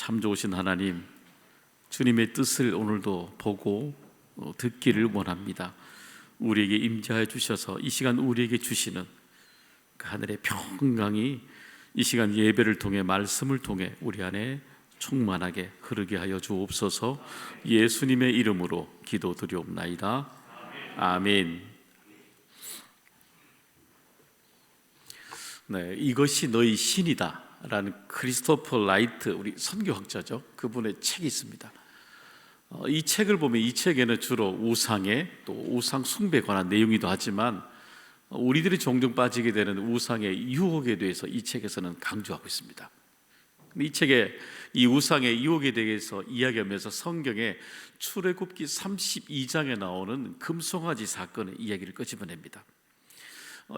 참 좋으신 하나님, 주님의 뜻을 오늘도 보고 듣기를 원합니다. 우리에게 임재하여 주셔서 이 시간 우리에게 주시는 그 하늘의 평강이 이 시간 예배를 통해 말씀을 통해 우리 안에 충만하게 흐르게 하여 주옵소서. 예수님의 이름으로 기도드리옵나이다. 아멘. 네, 이것이 너희 신이다 라는 크리스토퍼 라이트, 우리 선교학자죠, 그분의 책이 있습니다. 이 책을 보면 이 책에는 주로 우상에, 또 우상 숭배에 관한 내용이기도 하지만 우리들이 종종 빠지게 되는 우상의 유혹에 대해서 이 책에서는 강조하고 있습니다. 이 책에 이 우상의 유혹에 대해서 이야기하면서 성경의 출애굽기 32장에 나오는 금송아지 사건의 이야기를 끄집어냅니다.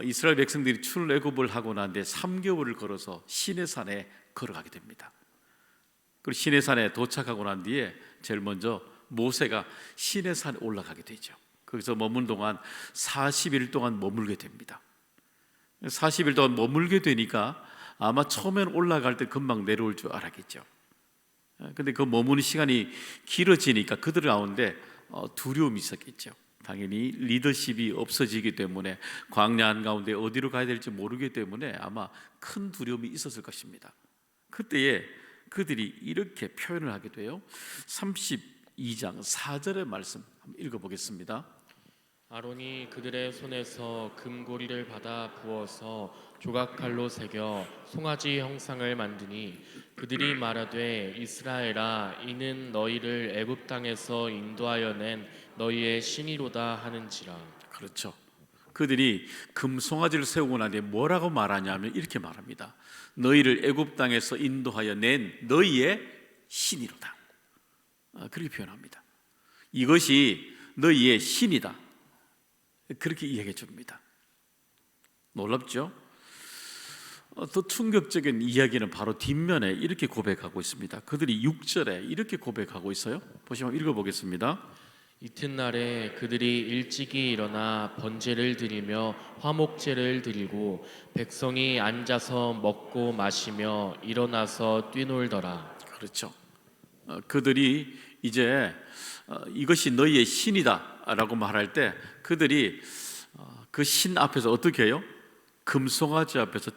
이스라엘 백성들이 출애굽을 하고 난 뒤에 3개월을 걸어서 시내산에 걸어가게 됩니다. 그리고 시내산에 도착하고 난 뒤에 제일 먼저 모세가 시내산에 올라가게 되죠. 거기서 머문 동안 40일 동안 머물게 됩니다. 40일 동안 머물게 되니까 아마 처음엔 올라갈 때 금방 내려올 줄 알았겠죠. 근데 그 머무는 시간이 길어지니까 그들 가운데 두려움이 있었겠죠. 당연히 리더십이 없어지기 때문에 광야 한가운데 어디로 가야 될지 모르기 때문에 아마 큰 두려움이 있었을 것입니다. 그때에 그들이 이렇게 표현을 하게 돼요. 32장 4절의 말씀 한번 읽어보겠습니다. 아론이 그들의 손에서 금고리를 받아 부어서 조각칼로 새겨 송아지 형상을 만드니 그들이 말하되 이스라엘아 이는 너희를 애굽 땅에서 인도하여 낸 너희의 신이로다 하는지라. 그렇죠. 그들이 금송아지를 세우고 난 뒤에 뭐라고 말하냐면 이렇게 말합니다. 너희를 애굽 땅에서 인도하여 낸 너희의 신이로다. 그렇게 표현합니다. 이것이 너희의 신이다. 그렇게 이야기해 줍니다. 놀랍죠? 더 충격적인 이야기는 바로 뒷면에 이렇게 고백하고 있습니다. 그들이 6절에 이렇게 고백하고 있어요. 보시면 읽어보겠습니다. 이튿날에 그들이 일찍이 일어나 번제를 드리며 화목제를 드리고 백성이 앉아서 먹고 마시며 일어나서 뛰놀더라. 그렇죠. 그들이 이제 이것이 너희의 신이다 라고 말할 때 그들이 그 신 앞에서 어떻게 해요? 금송아지 앞에서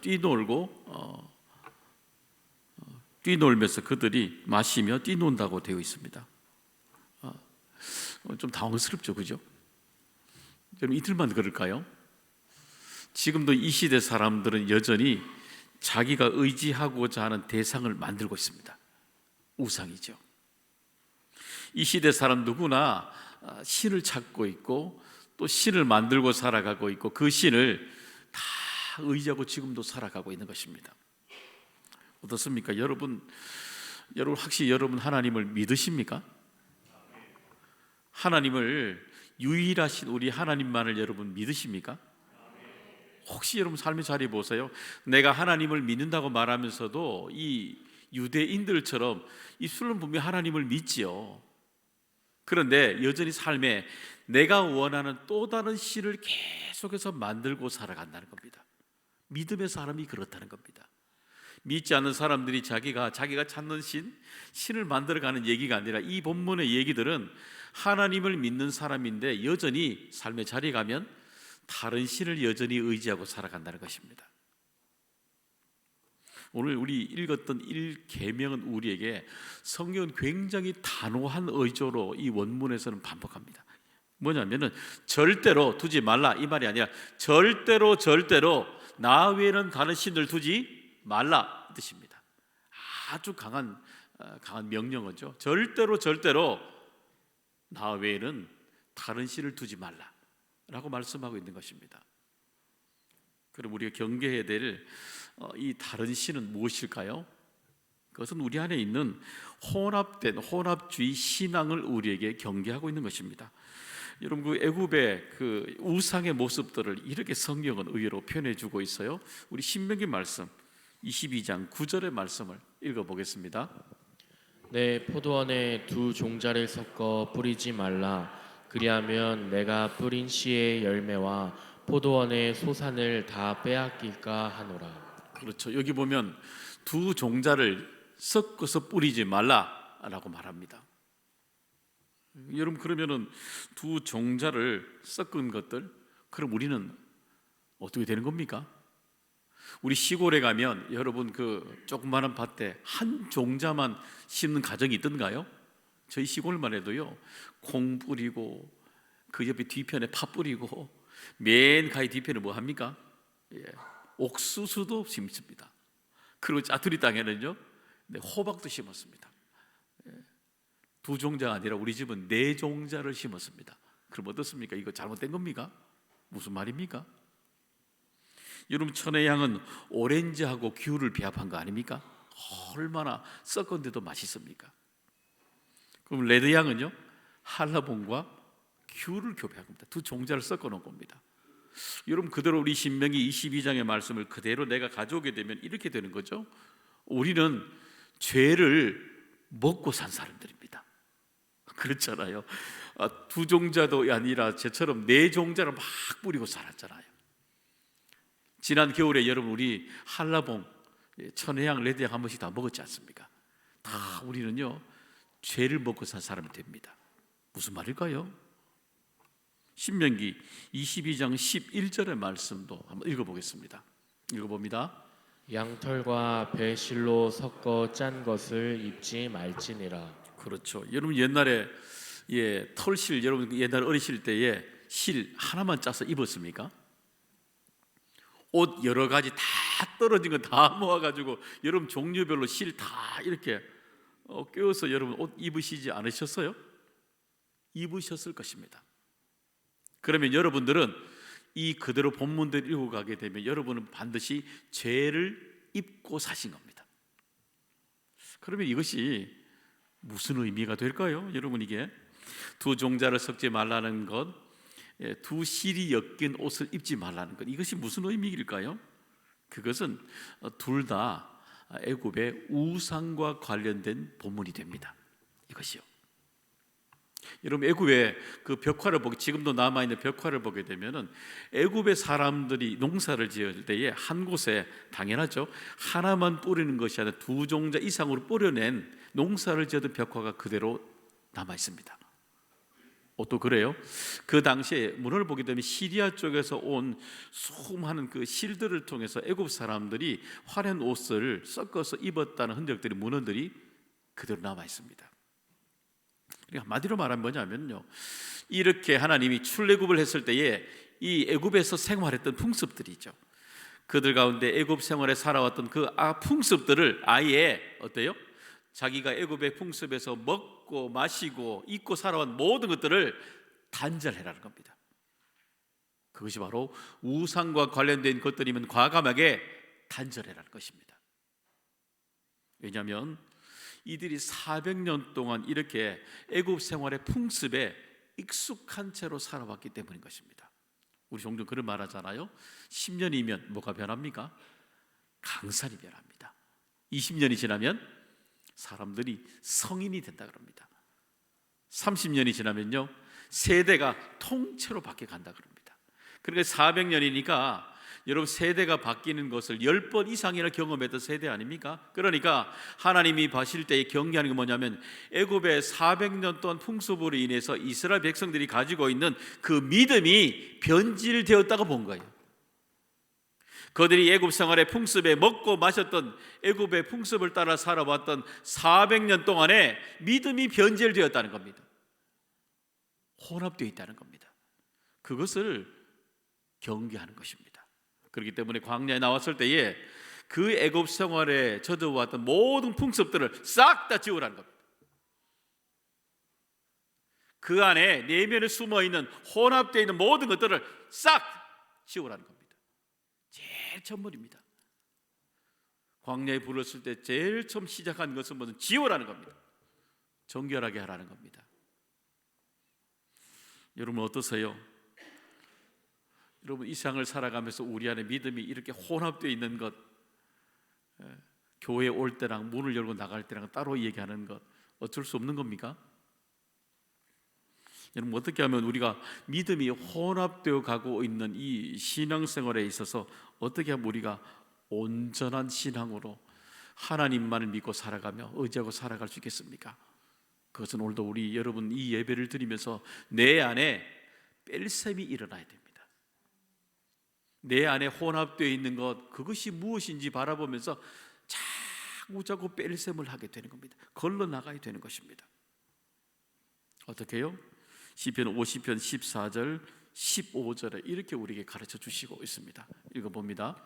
뛰놀면서 그들이 마시며 뛰논다고 되어 있습니다. 좀 당황스럽죠, 그죠? 여러분 이틀만 그럴까요? 지금도 이 시대 사람들은 여전히 자기가 의지하고자 하는 대상을 만들고 있습니다. 우상이죠. 이 시대 사람 누구나 신을 찾고 있고 또 신을 만들고 살아가고 있고 그 신을 다 의지하고 지금도 살아가고 있는 것입니다. 어떻습니까? 여러분 혹시 여러분 하나님을 믿으십니까? 하나님을 유일하신 우리 하나님만을 여러분 믿으십니까? 혹시 여러분 삶의 자리에 보세요. 내가 하나님을 믿는다고 말하면서도 이 유대인들처럼 입술로는 분명히 하나님을 믿지요. 그런데 여전히 삶에 내가 원하는 또 다른 신을 계속해서 만들고 살아간다는 겁니다. 믿음의 사람이 그렇다는 겁니다. 믿지 않는 사람들이 자기가 찾는 신을 만들어가는 얘기가 아니라 이 본문의 얘기들은 하나님을 믿는 사람인데 여전히 삶의 자리에 가면 다른 신을 여전히 의지하고 살아간다는 것입니다. 오늘 우리 읽었던 1계명은 우리에게 성경은 굉장히 단호한 의조로 이 원문에서는 반복합니다. 뭐냐면은 절대로 두지 말라 이 말이 아니라 절대로 나 외에는 다른 신을 두지 말라 이 뜻입니다. 아주 강한 명령어죠. 절대로 나 외에는 다른 신을 두지 말라라고 말씀하고 있는 것입니다. 그럼 우리가 경계해야 될 이 다른 신은 무엇일까요? 그것은 우리 안에 있는 혼합주의 신앙을 우리에게 경계하고 있는 것입니다. 여러분 그 애굽의 그 우상의 모습들을 이렇게 성경은 의외로 표현해주고 있어요. 우리 신명기 말씀 22장 9절의 말씀을 읽어보겠습니다. 내 포도원에 두 종자를 섞어 뿌리지 말라. 그리하면 내가 뿌린 씨의 열매와 포도원의 소산을 다 빼앗길까 하노라. 그렇죠. 여기 보면 두 종자를 섞어서 뿌리지 말라라고 말합니다. 여러분, 그러면은 두 종자를 섞은 것들, 그럼 우리는 어떻게 되는 겁니까? 우리 시골에 가면 여러분 그 조그마한 밭에 한 종자만 심는 가정이 있던가요? 저희 시골만 해도요, 콩 뿌리고 그 옆에 뒤편에 파 뿌리고 맨 가히 뒤편에 뭐 합니까? 옥수수도 심습니다. 그리고 짜투리 땅에는요, 호박도 심었습니다. 두 종자가 아니라 우리 집은 네 종자를 심었습니다. 그럼 어떻습니까? 이거 잘못된 겁니까? 무슨 말입니까? 여러분, 천혜향은 오렌지하고 귤을 배합한 거 아닙니까? 얼마나 섞은데도 맛있습니까? 그럼 레드향은요, 한라봉과 귤을 교배한 겁니다. 두 종자를 섞어 놓은 겁니다. 여러분, 그대로 우리 신명기 22장의 말씀을 그대로 내가 가져오게 되면 이렇게 되는 거죠. 우리는 죄를 먹고 산 사람들입니다. 그렇잖아요. 두 종자도 아니라 저처럼 네 종자를 막 뿌리고 살았잖아요. 지난 겨울에 여러분, 우리 한라봉, 천혜향, 레드향 한 번씩 다 먹었지 않습니까? 다 우리는요, 죄를 먹고 산 사람이 됩니다. 무슨 말일까요? 신명기 22장 11절의 말씀도 한번 읽어보겠습니다. 읽어봅니다. 양털과 배실로 섞어 짠 것을 입지 말지니라. 그렇죠. 여러분, 옛날에 털실, 여러분 옛날 어리실 때에 실 하나만 짜서 입었습니까? 옷 여러 가지 다 떨어진 거 다 모아가지고 여러분 종류별로 실 다 이렇게 껴서 여러분 옷 입으시지 않으셨어요? 입으셨을 것입니다. 그러면 여러분들은 이 그대로 본문대로 읽어가게 되면 여러분은 반드시 죄를 입고 사신 겁니다. 그러면 이것이 무슨 의미가 될까요? 여러분, 이게 두 종자를 섞지 말라는 것, 두 실이 엮인 옷을 입지 말라는 것, 이것이 무슨 의미일까요? 그것은 둘 다 애굽의 우상과 관련된 본문이 됩니다. 이것이요. 여러분, 애굽의 그 벽화를 보게, 지금도 남아 있는 벽화를 보게 되면은 애굽의 사람들이 농사를 지을 때에 한 곳에, 당연하죠, 하나만 뿌리는 것이 아니라 두 종자 이상으로 뿌려낸 농사를 지었던 벽화가 그대로 남아 있습니다. 또 그래요. 그 당시에 문헌을 보게 되면 시리아 쪽에서 온 수많은 그 실들을 통해서 애굽 사람들이 화려한 옷을 섞어서 입었다는 흔적들이, 문헌들이 그대로 남아 있습니다. 한마디로 말하면 뭐냐면요, 이렇게 하나님이 출애굽을 했을 때에 이 애굽에서 생활했던 풍습들이죠, 그들 가운데 애굽 생활에 살아왔던 그 풍습들을 아예 어때요? 자기가 애굽의 풍습에서 먹고 마시고 입고 살아온 모든 것들을 단절해라는 겁니다. 그것이 바로 우상과 관련된 것들이면 과감하게 단절해라는 것입니다. 왜냐하면 이들이 400년 동안 이렇게 애굽 생활의 풍습에 익숙한 채로 살아왔기 때문인 것입니다. 우리 종종 그런 말 하잖아요. 10년이면 뭐가 변합니까? 강산이 변합니다. 20년이 지나면 사람들이 성인이 된다 그럽니다. 30년이 지나면요, 세대가 통째로 바뀌어 간다 그럽니다. 그러니까 400년이니까 여러분, 세대가 바뀌는 것을 10번 이상이나 경험했던 세대 아닙니까? 그러니까 하나님이 보실 때 경계하는 게 뭐냐면 애굽의 400년 동안 풍습으로 인해서 이스라엘 백성들이 가지고 있는 그 믿음이 변질되었다고 본 거예요. 그들이 애굽 생활의 풍습에 먹고 마셨던 애굽의 풍습을 따라 살아왔던 400년 동안에 믿음이 변질되었다는 겁니다. 혼합되어 있다는 겁니다. 그것을 경계하는 것입니다. 그렇기 때문에 광야에 나왔을 때에 그 애굽 생활에 젖어왔던 모든 풍습들을 싹 다 지우라는 겁니다. 그 안에 내면에 숨어있는 혼합되어 있는 모든 것들을 싹 지우라는 겁니다. 제일 첫물입니다. 광야에 불었을 때 제일 처음 시작한 것은 뭐든 지우라는 겁니다. 정결하게 하라는 겁니다. 여러분 어떠세요? 여러분 이 세상을 살아가면서 우리 안에 믿음이 이렇게 혼합되어 있는 것, 교회에 올 때랑 문을 열고 나갈 때랑 따로 얘기하는 것 어쩔 수 없는 겁니까? 여러분 어떻게 하면 우리가 믿음이 혼합되어 가고 있는 이 신앙생활에 있어서 어떻게 하면 우리가 온전한 신앙으로 하나님만을 믿고 살아가며 의지하고 살아갈 수 있겠습니까? 그것은 오늘도 우리 여러분 이 예배를 드리면서 내 안에 뺄셈이 일어나야 됩니다. 내 안에 혼합되어 있는 것, 그것이 무엇인지 바라보면서 자꾸 뺄셈을 하게 되는 겁니다. 걸러 나가야 되는 것입니다. 어떻게 해요? 시편 50편 14절 15절에 이렇게 우리에게 가르쳐 주시고 있습니다. 읽어봅니다.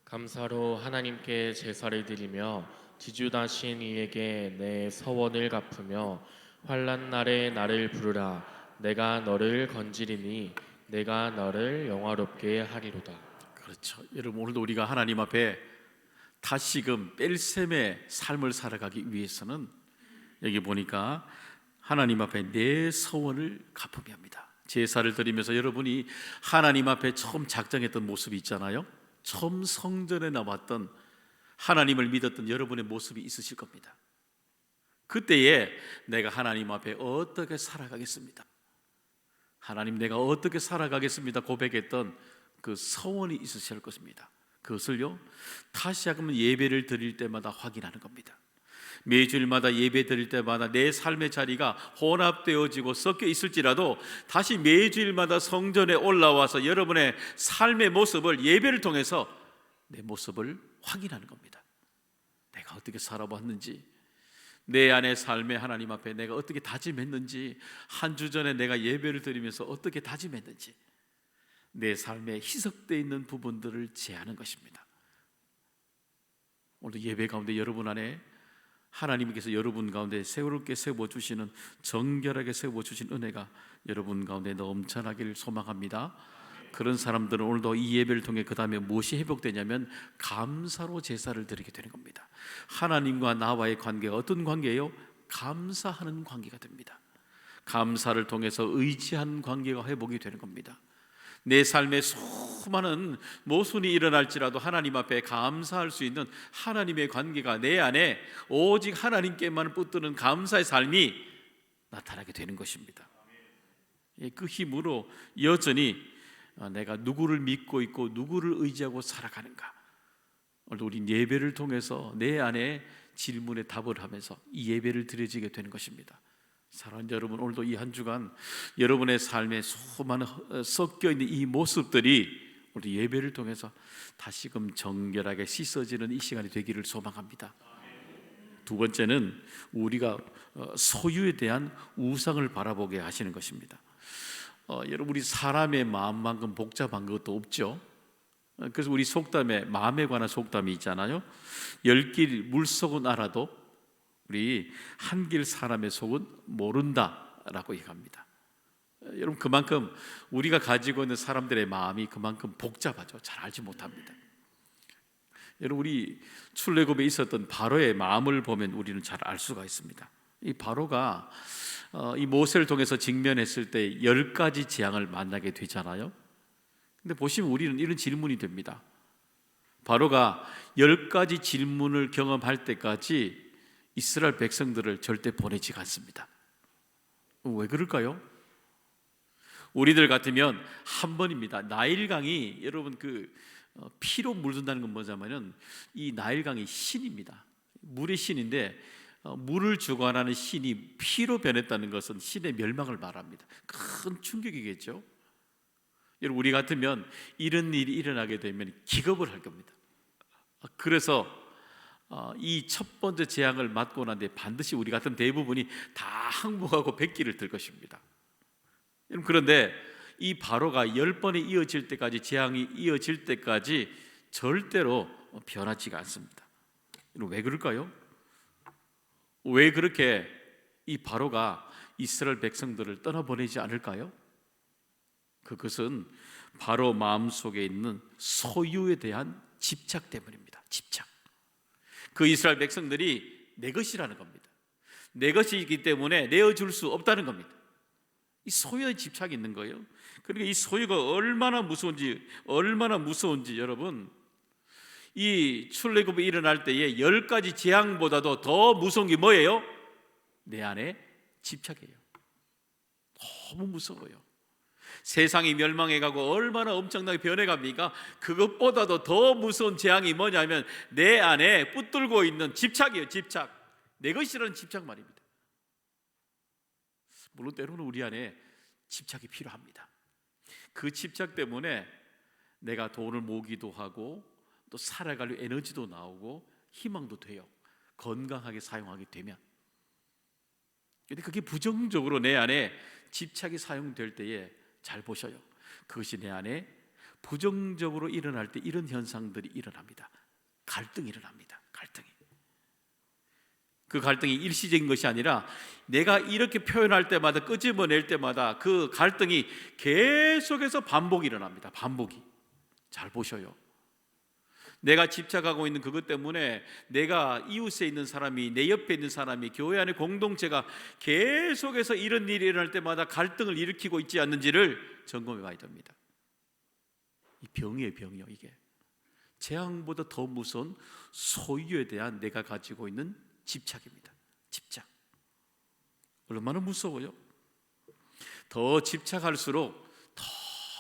감사로 하나님께 제사를 드리며 지주다신 이에게 내 서원을 갚으며 환난 날에 나를 부르라. 내가 너를 건지리니 내가 너를 영화롭게 하리로다. 그렇죠. 여러분 오늘도 우리가 하나님 앞에 다시금 뺄셈의 삶을 살아가기 위해서는 여기 보니까 하나님 앞에 내 서원을 갚으며 합니다. 제사를 드리면서 여러분이 하나님 앞에 처음 작정했던 모습이 있잖아요. 처음 성전에 나왔던 하나님을 믿었던 여러분의 모습이 있으실 겁니다. 그때에 내가 하나님 앞에 어떻게 살아가겠습니다, 하나님 내가 어떻게 살아가겠습니다 고백했던 그 서원이 있으실 것입니다. 그것을요 다시 한번 예배를 드릴 때마다 확인하는 겁니다. 매주일마다 예배 드릴 때마다 내 삶의 자리가 혼합되어지고 섞여 있을지라도 다시 매주일마다 성전에 올라와서 여러분의 삶의 모습을 예배를 통해서 내 모습을 확인하는 겁니다. 내가 어떻게 살아왔는지, 내 안의 삶의 하나님 앞에 내가 어떻게 다짐했는지, 한 주 전에 내가 예배를 드리면서 어떻게 다짐했는지, 내 삶에 희석되어 있는 부분들을 제하는 것입니다. 오늘 예배 가운데 여러분 안에 하나님께서 여러분 가운데 새롭게 세워주시는, 정결하게 세워주신 은혜가 여러분 가운데 넘쳐나기를 소망합니다. 그런 사람들은 오늘도 이 예배를 통해 그 다음에 무엇이 회복되냐면 감사로 제사를 드리게 되는 겁니다. 하나님과 나와의 관계가 어떤 관계예요? 감사하는 관계가 됩니다. 감사를 통해서 의지하는 관계가 회복이 되는 겁니다. 내 삶에 수많은 모순이 일어날지라도 하나님 앞에 감사할 수 있는 하나님의 관계가 내 안에 오직 하나님께만 붙드는 감사의 삶이 나타나게 되는 것입니다. 그 힘으로 여전히 내가 누구를 믿고 있고 누구를 의지하고 살아가는가, 오늘 우리 예배를 통해서 내 안에 질문에 답을 하면서 이 예배를 드려지게 되는 것입니다. 사랑하는 여러분, 오늘도 이 한 주간 여러분의 삶에 수많은 섞여 있는 이 모습들이 우리 예배를 통해서 다시금 정결하게 씻어지는 이 시간이 되기를 소망합니다. 두 번째는 우리가 소유에 대한 우상을 바라보게 하시는 것입니다. 여러분, 우리 사람의 마음만큼 복잡한 것도 없죠. 그래서 우리 속담에 마음에 관한 속담이 있잖아요. 열 길 물속은 알아도 우리 한 길 사람의 속은 모른다라고 얘기합니다. 여러분, 그만큼 우리가 가지고 있는 사람들의 마음이 그만큼 복잡하죠. 잘 알지 못합니다. 여러분, 우리 출애굽에 있었던 바로의 마음을 보면 우리는 잘 알 수가 있습니다. 이 바로가 이 모세를 통해서 직면했을 때 10가지 재앙을 만나게 되잖아요. 근데 보시면 우리는 이런 질문이 됩니다. 바로가 10가지 질문을 경험할 때까지 이스라엘 백성들을 절대 보내지 않습니다. 왜 그럴까요? 우리들 같으면 한 번입니다. 나일강이, 여러분, 피로 물든다는 건 뭐냐면은 이 나일강이 신입니다. 물의 신인데 물을 주관하는 신이 피로 변했다는 것은 신의 멸망을 말합니다. 큰 충격이겠죠. 여러분, 우리 같으면 이런 일이 일어나게 되면 기겁을 할 겁니다. 그래서 이 첫 번째 재앙을 맞고 난 뒤에 반드시 우리 같은 대부분이 다 항복하고 백기를 들 것입니다. 그런데 이 바로가 10번이 이어질 때까지, 재앙이 이어질 때까지 절대로 변하지가 않습니다. 왜 그럴까요? 왜 그렇게 이 바로가 이스라엘 백성들을 떠나보내지 않을까요? 그것은 바로 마음속에 있는 소유에 대한 집착 때문입니다. 집착. 그 이스라엘 백성들이 내 것이라는 겁니다. 내 것이기 때문에 내어줄 수 없다는 겁니다. 이 소유에 집착이 있는 거예요. 그러니까 이 소유가 얼마나 무서운지 여러분, 이 출애굽이 일어날 때에 10가지 재앙보다도 더 무서운 게 뭐예요? 내 안에 집착이에요. 너무 무서워요. 세상이 멸망해가고 얼마나 엄청나게 변해갑니까? 그것보다도 더 무서운 재앙이 뭐냐면 내 안에 붙들고 있는 집착이에요. 집착. 내 것이라는 집착 말입니다. 물론 때로는 우리 안에 집착이 필요합니다. 그 집착 때문에 내가 돈을 모으기도 하고 또 살아갈 에너지도 나오고 희망도 돼요. 건강하게 사용하게 되면. 근데 그게 부정적으로 내 안에 집착이 사용될 때에 잘 보셔요. 그것이 내 안에 부정적으로 일어날 때 이런 현상들이 일어납니다. 갈등이 일어납니다. 갈등이. 그 갈등이 일시적인 것이 아니라 내가 이렇게 표현할 때마다 끄집어낼 때마다 그 갈등이 계속해서 반복이 일어납니다. 반복이. 잘 보셔요. 내가 집착하고 있는 그것 때문에 내가 이웃에 있는 사람이, 내 옆에 있는 사람이, 교회 안의 공동체가 계속해서 이런 일이 일어날 때마다 갈등을 일으키고 있지 않는지를 점검해 봐야 됩니다. 이 병이에요, 병이요. 이게 재앙보다 더 무서운 소유에 대한 내가 가지고 있는 집착입니다. 집착. 얼마나 무서워요? 더 집착할수록 더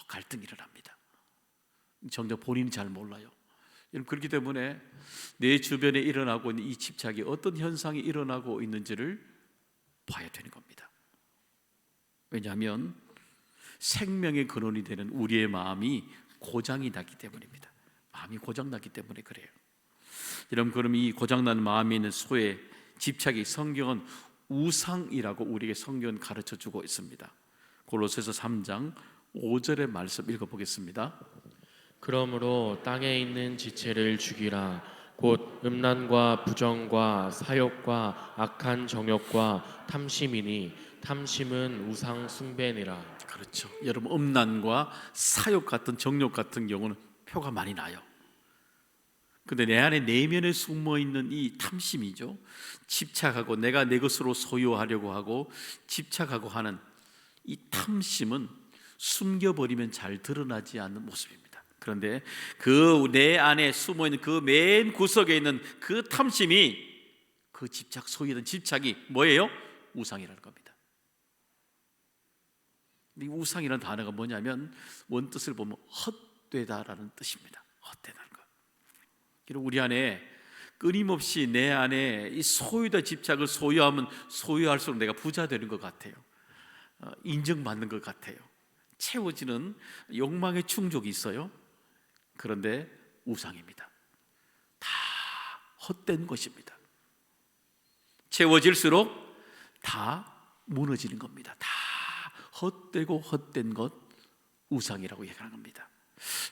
갈등이 일어납니다. 정작 본인이 잘 몰라요. 그렇기 때문에 내 주변에 일어나고 있는 이 집착이 어떤 현상이 일어나고 있는지를 봐야 되는 겁니다. 왜냐하면 생명의 근원이 되는 우리의 마음이 고장이 났기 때문입니다. 마음이 고장났기 때문에 그래요. 여러분, 그럼 이 고장난 마음에 있는 소의 집착이 성경은 우상이라고 우리에게 성경은 가르쳐주고 있습니다. 골로새서 3장 5절의 말씀 읽어보겠습니다. 그러므로 땅에 있는 지체를 죽이라. 곧 음란과 부정과 사욕과 악한 정욕과 탐심이니 탐심은 우상 숭배니라. 그렇죠. 여러분, 음란과 사욕 같은 정욕 같은 경우는 표가 많이 나요. 근데 내 안에 내면에 숨어 있는 이 탐심이죠. 집착하고 내가 내 것으로 소유하려고 하고 집착하고 하는 이 탐심은 숨겨버리면 잘 드러나지 않는 모습입니다. 그런데 그 내 안에 숨어 있는 그 맨 구석에 있는 그 탐심이, 그 집착, 소유된 집착이 뭐예요? 우상이라는 겁니다. 이 우상이라는 단어가 뭐냐면 원뜻을 보면 헛되다라는 뜻입니다. 헛되다는 것. 우리 안에 끊임없이 내 안에 이 소유된 집착을 소유하면 소유할수록 내가 부자 되는 것 같아요. 인정받는 것 같아요. 채워지는 욕망의 충족이 있어요. 그런데 우상입니다. 다 헛된 것입니다. 채워질수록 다 무너지는 겁니다. 다 헛되고 헛된 것, 우상이라고 얘기하는 겁니다.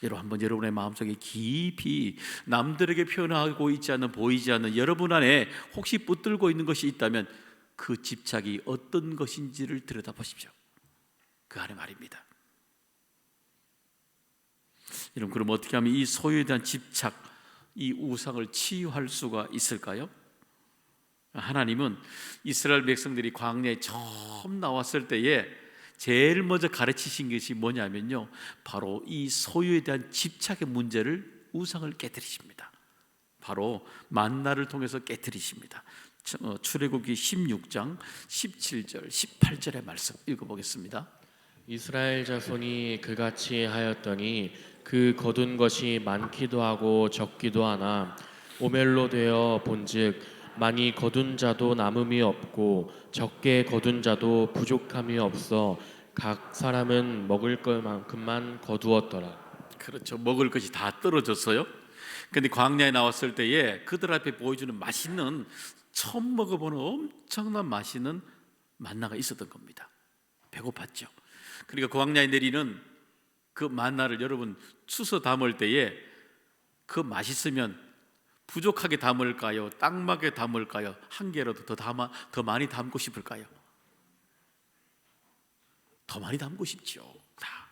여러분, 한번 여러분의 마음속에 깊이 남들에게 표현하고 있지 않는, 보이지 않는 여러분 안에 혹시 붙들고 있는 것이 있다면 그 집착이 어떤 것인지를 들여다보십시오. 그 안에 말입니다. 여러분, 그럼 어떻게 하면 이 소유에 대한 집착, 이 우상을 치유할 수가 있을까요? 하나님은 이스라엘 백성들이 광야에 처음 나왔을 때에 제일 먼저 가르치신 것이 뭐냐면요, 바로 이 소유에 대한 집착의 문제를, 우상을 깨뜨리십니다. 바로 만나를 통해서 깨뜨리십니다. 출애굽기 16장 17절 18절의 말씀 읽어보겠습니다. 이스라엘 자손이 그같이 하였더니 그 거둔 것이 많기도 하고 적기도 하나 오멜로 되어 본즉 많이 거둔 자도 남음이 없고 적게 거둔 자도 부족함이 없어 각 사람은 먹을 것만큼만 거두었더라. 그렇죠. 먹을 것이 다 떨어졌어요. 근데 광야에 나왔을 때에 그들 앞에 보여주는 맛있는, 처음 먹어보는 엄청난 맛있는 만나가 있었던 겁니다. 배고팠죠. 그러니까 광야에 내리는 그 만나를 여러분 추서 담을 때에 그 맛있으면 부족하게 담을까요? 딱 맞게 담을까요? 한 개라도 더 많이 담고 싶을까요? 더 많이 담고 싶죠. 다.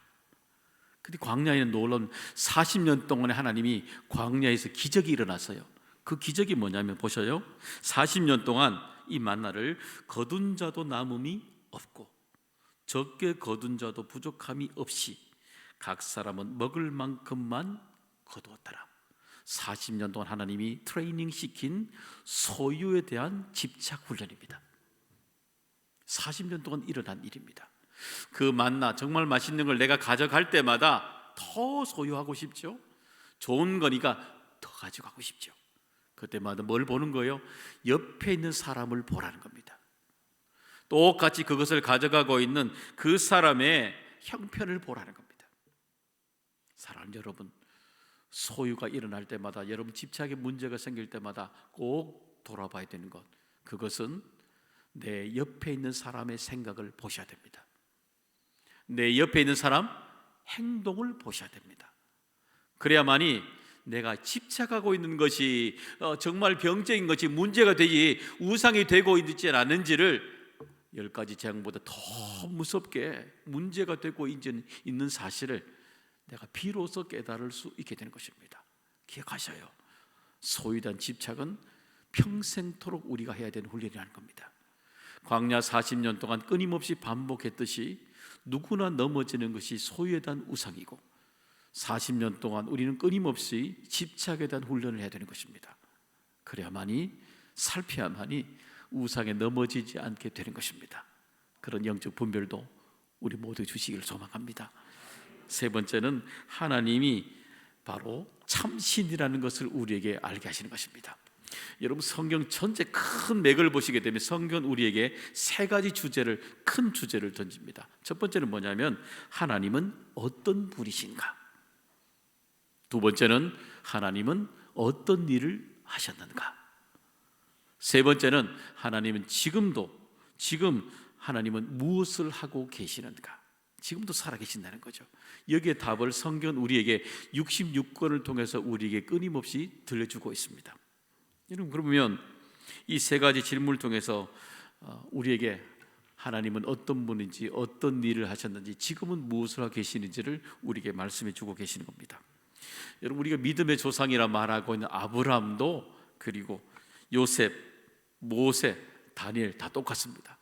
근데 광야에는 놀라운 40년 동안에 하나님이 광야에서 기적이 일어났어요. 그 기적이 뭐냐면 보셔요. 40년 동안 이 만나를 거둔 자도 남음이 없고 적게 거둔 자도 부족함이 없이 각 사람은 먹을 만큼만 거두었더라. 40년 동안 하나님이 트레이닝 시킨 소유에 대한 집착 훈련입니다. 40년 동안 일어난 일입니다. 그 만나 정말 맛있는 걸 내가 가져갈 때마다 더 소유하고 싶죠. 좋은 거니까 더 가져가고 싶죠. 그때마다 뭘 보는 거예요? 옆에 있는 사람을 보라는 겁니다. 똑같이 그것을 가져가고 있는 그 사람의 형편을 보라는 겁니다. 사랑하는 여러분, 소유가 일어날 때마다, 여러분 집착의 문제가 생길 때마다 꼭 돌아봐야 되는 것, 그것은 내 옆에 있는 사람의 생각을 보셔야 됩니다. 내 옆에 있는 사람 행동을 보셔야 됩니다. 그래야만이 내가 집착하고 있는 것이 정말 병적인 것이 문제가 되지 우상이 되고 있지 않은지를 10가지 재앙보다 더 무섭게 문제가 되고 있는 사실을 내가 비로소 깨달을 수 있게 되는 것입니다. 기억하셔요. 소유에 대한 집착은 평생토록 우리가 해야 되는 훈련이라는 겁니다. 광야 40년 동안 끊임없이 반복했듯이 누구나 넘어지는 것이 소유에 대한 우상이고, 40년 동안 우리는 끊임없이 집착에 대한 훈련을 해야 되는 것입니다. 그래야만이, 살펴야만이 우상에 넘어지지 않게 되는 것입니다. 그런 영적 분별도 우리 모두 주시기를 소망합니다. 세 번째는 하나님이 바로 참신이라는 것을 우리에게 알게 하시는 것입니다. 여러분, 성경 전체 큰 맥을 보시게 되면 성경은 우리에게 세 가지 주제를, 큰 주제를 던집니다. 첫 번째는 뭐냐면 하나님은 어떤 분이신가. 두 번째는 하나님은 어떤 일을 하셨는가. 세 번째는 하나님은 지금 하나님은 무엇을 하고 계시는가. 지금도 살아계신다는 거죠. 여기에 답을 성경은 우리에게 66권을 통해서 우리에게 끊임없이 들려주고 있습니다. 여러분, 그러면 이 세 가지 질문을 통해서 우리에게 하나님은 어떤 분인지, 어떤 일을 하셨는지, 지금은 무엇을 하고 계시는지를 우리에게 말씀해 주고 계시는 겁니다. 여러분, 우리가 믿음의 조상이라 말하고 있는 아브라함도, 그리고 요셉, 모세, 다니엘 다 똑같습니다.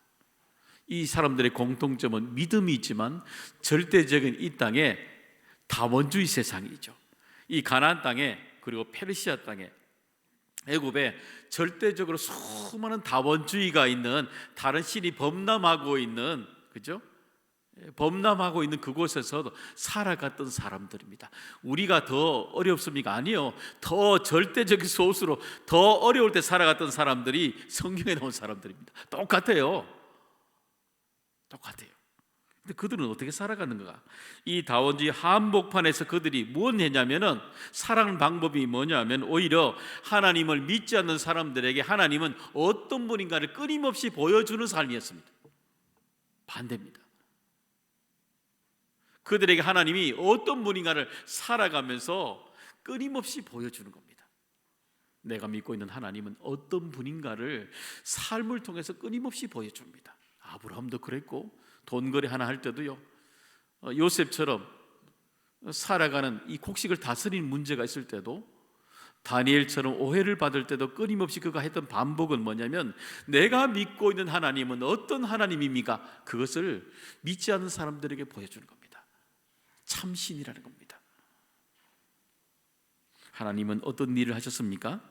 이 사람들의 공통점은 믿음이 있지만 절대적인 이 땅에 다원주의 세상이죠. 이 가나안 땅에, 그리고 페르시아 땅에, 애굽에 절대적으로 수많은 다원주의가 있는, 다른 신이 범람하고 있는, 그죠? 범람하고 있는 그곳에서 살아갔던 사람들입니다. 우리가 더 어렵습니까? 아니요. 더 절대적인 소수로 더 어려울 때 살아갔던 사람들이 성경에 나온 사람들입니다. 똑같아요. 근데 그들은 어떻게 살아가는가? 이 다원주의 한복판에서 그들이 무엇 했냐면은, 살아가는 방법이 뭐냐면 오히려 하나님을 믿지 않는 사람들에게 하나님은 어떤 분인가를 끊임없이 보여주는 삶이었습니다. 반대입니다. 그들에게 하나님이 어떤 분인가를 살아가면서 끊임없이 보여주는 겁니다. 내가 믿고 있는 하나님은 어떤 분인가를 삶을 통해서 끊임없이 보여줍니다. 아브라함도 그랬고, 돈거래 하나 할 때도요, 요셉처럼 살아가는 이 곡식을 다스리는 문제가 있을 때도, 다니엘처럼 오해를 받을 때도 끊임없이 그가 했던 반복은 뭐냐면, 내가 믿고 있는 하나님은 어떤 하나님입니까? 그것을 믿지 않는 사람들에게 보여주는 겁니다. 참신이라는 겁니다. 하나님은 어떤 일을 하셨습니까?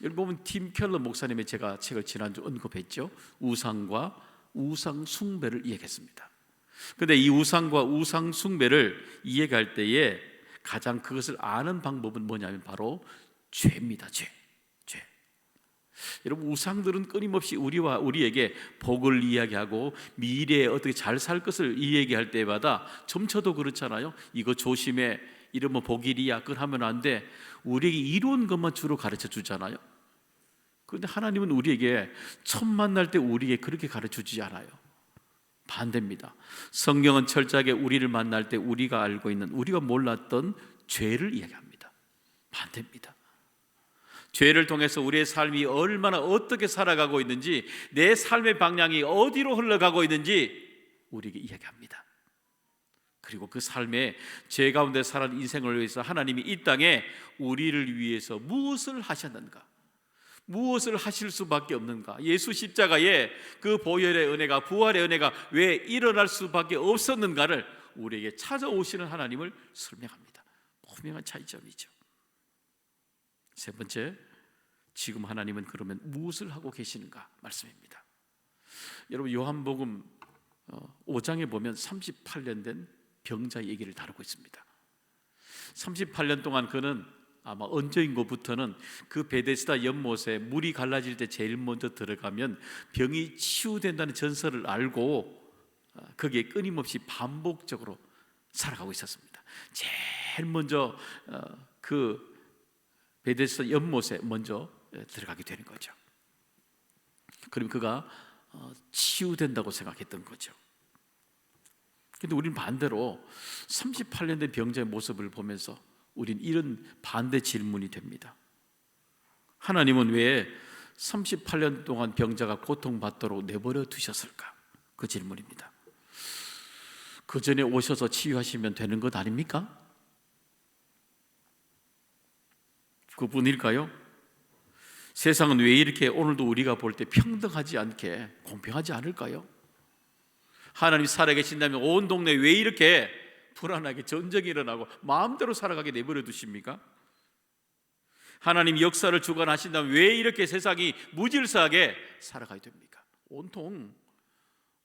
여러분 보면 팀 켈러 목사님의 제가 책을 지난주 언급했죠. 우상과 우상 숭배를 이야기했습니다. 그런데 이 우상과 우상 숭배를 이야기할 때에 가장 그것을 아는 방법은 뭐냐면 바로 죄입니다. 죄. 여러분, 우상들은 끊임없이 우리에게 복을 이야기하고 미래에 어떻게 잘 살 것을 이야기할 때마다, 점쳐도 그렇잖아요. 이거 조심해, 이러면 복이리야, 그걸 하면 안 돼. 우리에게 이로운 것만 주로 가르쳐 주잖아요. 그런데 하나님은 우리에게 처음 만날 때 우리에게 그렇게 가르쳐 주지 않아요. 반대입니다. 성경은 철저하게 우리를 만날 때 우리가 알고 있는, 우리가 몰랐던 죄를 이야기합니다. 반대입니다. 죄를 통해서 우리의 삶이 얼마나 어떻게 살아가고 있는지, 내 삶의 방향이 어디로 흘러가고 있는지 우리에게 이야기합니다. 그리고 그 삶에 죄 가운데 살아가는 인생을 위해서 하나님이 이 땅에 우리를 위해서 무엇을 하셨는가, 무엇을 하실 수밖에 없는가, 예수 십자가의 그 보혈의 은혜가, 부활의 은혜가 왜 일어날 수밖에 없었는가를 우리에게 찾아오시는 하나님을 설명합니다. 분명한 차이점이죠. 세 번째, 지금 하나님은 그러면 무엇을 하고 계시는가 말씀입니다. 여러분, 요한복음 5장에 보면 38년 된 병자의 얘기를 다루고 있습니다. 38년 동안 그는 아마 언제인고부터는 그 베데스다 연못에 물이 갈라질 때 제일 먼저 들어가면 병이 치유된다는 전설을 알고 거기에 끊임없이 반복적으로 살아가고 있었습니다. 제일 먼저 그 베데스다 연못에 먼저 들어가게 되는 거죠. 그럼 그가 치유된다고 생각했던 거죠. 근데 우리는 반대로 38년 된 병자의 모습을 보면서 우린 이런 반대 질문이 됩니다. 하나님은 왜 38년 동안 병자가 고통받도록 내버려 두셨을까? 그 질문입니다. 그 전에 오셔서 치유하시면 되는 것 아닙니까? 그분일까요? 세상은 왜 이렇게 오늘도 우리가 볼 때 평등하지 않게 공평하지 않을까요? 하나님 살아계신다면 온 동네 왜 이렇게 불안하게 전쟁이 일어나고 마음대로 살아가게 내버려 두십니까? 하나님 역사를 주관하신다면 왜 이렇게 세상이 무질서하게 살아가야 됩니까? 온통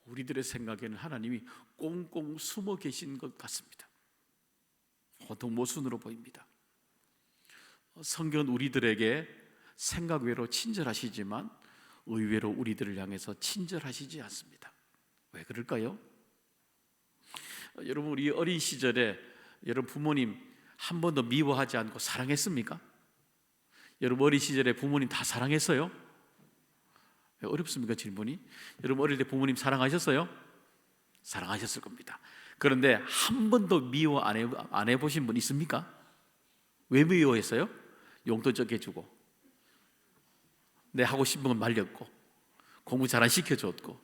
우리들의 생각에는 하나님이 꽁꽁 숨어 계신 것 같습니다. 온통 모순으로 보입니다. 성경은 우리들에게 생각 외로 친절하시지만 의외로 우리들을 향해서 친절하시지 않습니다. 왜 그럴까요? 여러분, 우리 어린 시절에 여러분 부모님 한 번도 미워하지 않고 사랑했습니까? 여러분 어린 시절에 부모님 다 사랑했어요? 어렵습니까 질문이? 여러분 어릴 때 부모님 사랑하셨어요? 사랑하셨을 겁니다. 그런데 한 번도 미워 안 해보신 분 있습니까? 왜 미워했어요? 용돈 적게 주고, 내 하고 싶은 건 말렸고, 공부 잘 안 시켜줬고,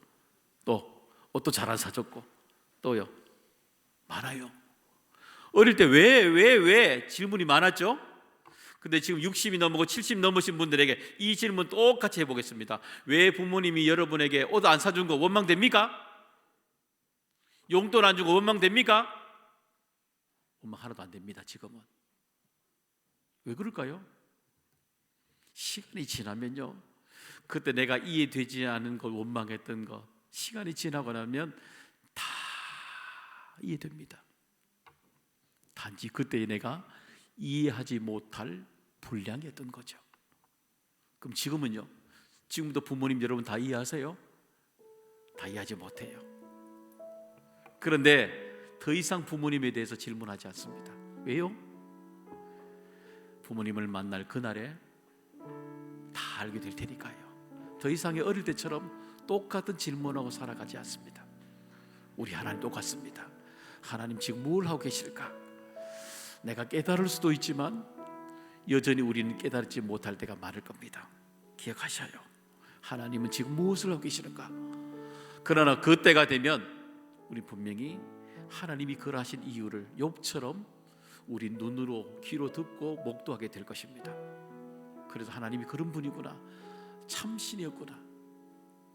또 옷도 잘 안 사줬고, 또요 많아요. 어릴 때 왜 질문이 많았죠? 근데 지금 60이 넘고 70 넘으신 분들에게 이 질문 똑같이 해보겠습니다. 왜 부모님이 여러분에게 옷 안 사준 거 원망됩니까? 용돈 안 주고 원망됩니까? 원망 하나도 안 됩니다. 지금은. 왜 그럴까요? 시간이 지나면요, 그때 내가 이해되지 않은 걸 원망했던 거 시간이 지나고 나면 다 이해됩니다. 단지 그때 내가 이해하지 못할 불량이었던 거죠. 그럼 지금은요? 지금도 부모님 여러분 다 이해하세요? 다 이해하지 못해요. 그런데 더 이상 부모님에 대해서 질문하지 않습니다. 왜요? 부모님을 만날 그날에 다 알게 될 테니까요. 더 이상의 어릴 때처럼 똑같은 질문하고 살아가지 않습니다. 우리 하나님 똑같습니다. 하나님 지금 뭘 하고 계실까? 내가 깨달을 수도 있지만 여전히 우리는 깨달지 못할 때가 많을 겁니다. 기억하셔요. 하나님은 지금 무엇을 하고 계시는가? 그러나 그때가 되면 우리 분명히 하나님이 그러하신 이유를 욥처럼 우리 눈으로 귀로 듣고 목도하게 될 것입니다. 그래서 하나님이 그런 분이구나, 참신이었구나,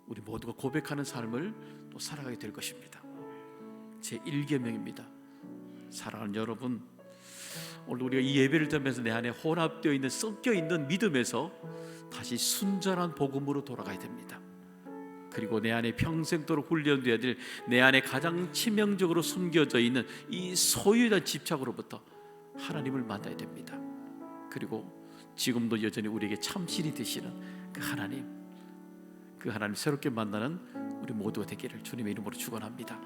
우리 모두가 고백하는 삶을 또 살아가게 될 것입니다. 제 1계명입니다. 사랑하는 여러분, 오늘 우리가 이 예배를 드리면서 내 안에 혼합되어 있는, 섞여 있는 믿음에서 다시 순전한 복음으로 돌아가야 됩니다. 그리고 내 안에 평생도록 훈련되어야 될, 내 안에 가장 치명적으로 숨겨져 있는 이 소유에 대한 집착으로부터 하나님을 만나야 됩니다. 그리고 지금도 여전히 우리에게 참신이 되시는 그 하나님 새롭게 만나는 우리 모두가 되기를 주님의 이름으로 축원합니다.